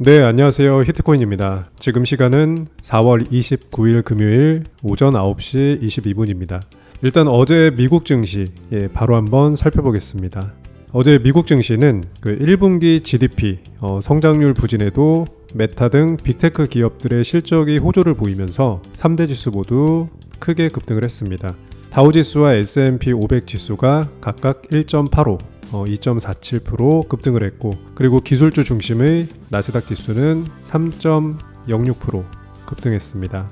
네, 안녕하세요. 히트코인입니다. 지금 시간은 4월 29일 금요일 오전 9시 22분입니다. 일단 어제 미국 증시 바로 한번 살펴보겠습니다. 어제 미국 증시는 1분기 GDP 성장률 부진에도 메타 등 빅테크 기업들의 실적이 호조를 보이면서 3대 지수 모두 크게 급등을 했습니다. 다우지수와 S&P 500 지수가 각각 1.85, 2.47% 급등을 했고, 그리고 기술주 중심의 나스닥 지수는 3.06% 급등했습니다.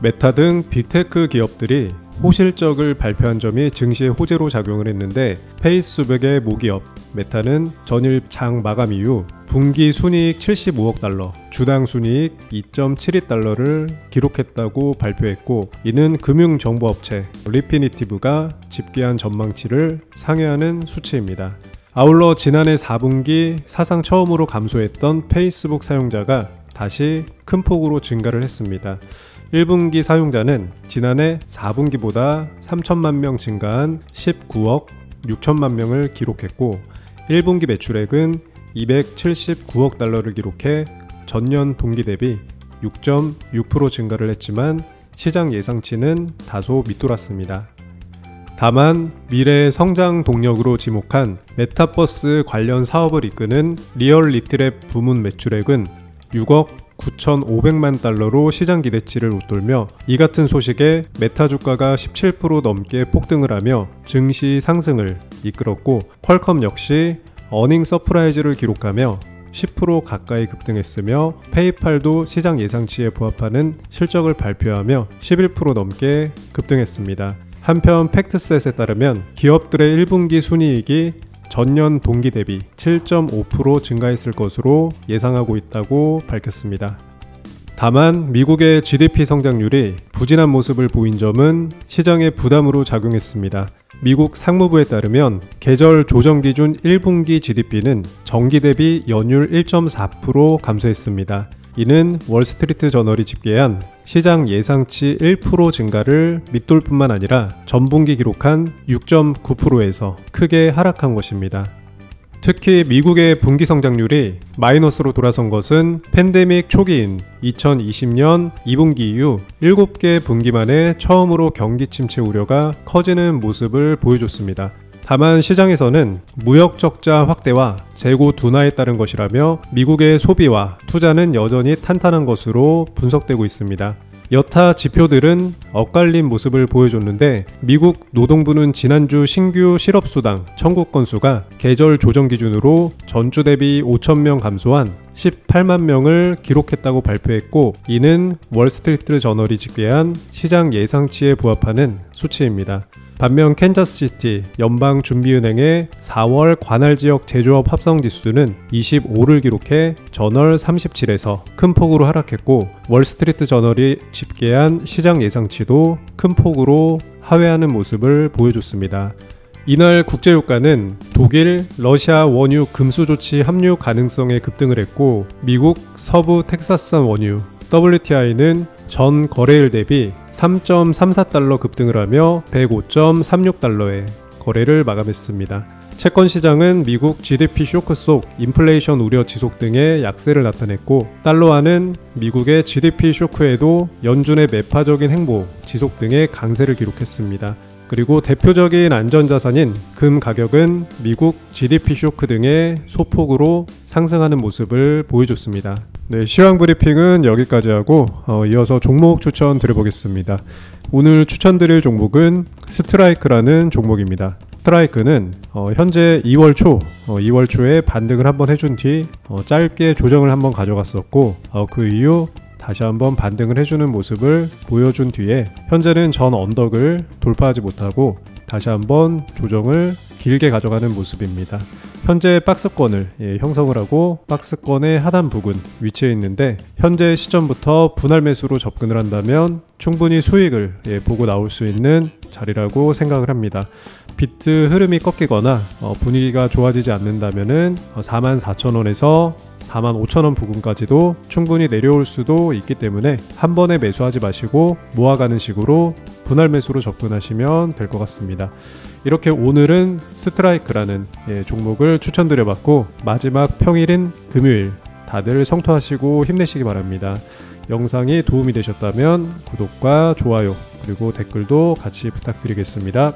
메타 등 빅테크 기업들이 호실적을 발표한 점이 증시의 호재로 작용을 했는데, 페이스북의 모기업 메타는 전일 장 마감 이후 분기 순이익 75억 달러, 주당 순이익 2.72달러를 기록했다고 발표했고, 이는 금융정보업체 리피니티브가 집계한 전망치를 상회하는 수치입니다. 아울러 지난해 4분기 사상 처음으로 감소했던 페이스북 사용자가 다시 큰 폭으로 증가를 했습니다. 1분기 사용자는 지난해 4분기보다 3천만 명 증가한 19억 6천만 명을 기록했고, 1분기 매출액은 279억 달러를 기록해 전년 동기 대비 6.6% 증가를 했지만 시장 예상치는 다소 밑돌았습니다. 다만 미래의 성장 동력으로 지목한 메타버스 관련 사업을 이끄는 리얼리티랩 부문 매출액은 6억 9,500만 달러로 시장 기대치를 웃돌며, 이 같은 소식에 메타 주가가 17% 넘게 폭등을 하며 증시 상승을 이끌었고, 퀄컴 역시 어닝 서프라이즈를 기록하며 10% 가까이 급등했으며, 페이팔도 시장 예상치에 부합하는 실적을 발표하며 11% 넘게 급등했습니다. 한편 팩트셋에 따르면 기업들의 1분기 순이익이 전년 동기 대비 7.5% 증가했을 것으로 예상하고 있다고 밝혔습니다. 다만 미국의 GDP 성장률이 부진한 모습을 보인 점은 시장의 부담으로 작용했습니다. 미국 상무부에 따르면 계절 조정 기준 1분기 GDP는 전기 대비 연율 1.4% 감소했습니다. 이는 월스트리트 저널이 집계한 시장 예상치 1% 증가를 밑돌 뿐만 아니라 전분기 기록한 6.9%에서 크게 하락한 것입니다. 특히 미국의 분기 성장률이 마이너스로 돌아선 것은 팬데믹 초기인 2020년 2분기 이후 7개 분기 만에 처음으로 경기 침체 우려가 커지는 모습을 보여줬습니다. 다만 시장에서는 무역 적자 확대와 재고 둔화에 따른 것이라며 미국의 소비와 투자는 여전히 탄탄한 것으로 분석되고 있습니다. 여타 지표들은 엇갈린 모습을 보여줬는데, 미국 노동부는 지난주 신규 실업수당 청구 건수가 계절 조정 기준으로 전주 대비 5,000명 감소한 18만 명을 기록했다고 발표했고, 이는 월스트리트 저널이 집계한 시장 예상치에 부합하는 수치입니다. 반면 캔자스시티 연방준비은행의 4월 관할지역 제조업 합성지수는 25를 기록해 저널 37에서 큰 폭으로 하락했고, 월스트리트 저널이 집계한 시장 예상치도 큰 폭으로 하회하는 모습을 보여줬습니다. 이날 국제유가는 독일, 러시아 원유 금수 조치 합류 가능성에 급등을 했고, 미국 서부 텍사스산 원유 WTI는 전 거래일 대비 3.34달러 급등을 하며 105.36달러에 거래를 마감했습니다. 채권 시장은 미국 GDP 쇼크 속 인플레이션 우려 지속 등의 약세를 나타냈고, 달러화는 미국의 GDP 쇼크에도 연준의 매파적인 행보 지속 등의 강세를 기록했습니다. 그리고 대표적인 안전자산인 금 가격은 미국 GDP 쇼크 등의 소폭으로 상승하는 모습을 보여줬습니다. 네, 시황 브리핑은 여기까지 하고 이어서 종목 추천 드려보겠습니다. 오늘 추천드릴 종목은 스트라이크라는 종목입니다. 스트라이크는 현재 2월 초에 반등을 한번 해준 뒤 짧게 조정을 한번 가져갔었고, 그 이후 다시 한번 반등을 해주는 모습을 보여준 뒤에 현재는 전 언덕을 돌파하지 못하고 다시 한번 조정을 길게 가져가는 모습입니다. 현재 박스권을 형성을 하고 박스권의 하단 부근 위치해 있는데, 현재 시점부터 분할 매수로 접근을 한다면 충분히 수익을 보고 나올 수 있는 자리라고 생각을 합니다. 비트 흐름이 꺾이거나 분위기가 좋아지지 않는다면은 44,000원에서 45,000원 부근까지도 충분히 내려올 수도 있기 때문에 한 번에 매수하지 마시고 모아가는 식으로 분할 매수로 접근하시면 될 것 같습니다. 이렇게 오늘은 스트라이크라는 종목을 추천드려봤고, 마지막 평일인 금요일 다들 성토하시고 힘내시기 바랍니다. 영상이 도움이 되셨다면 구독과 좋아요 그리고 댓글도 같이 부탁드리겠습니다.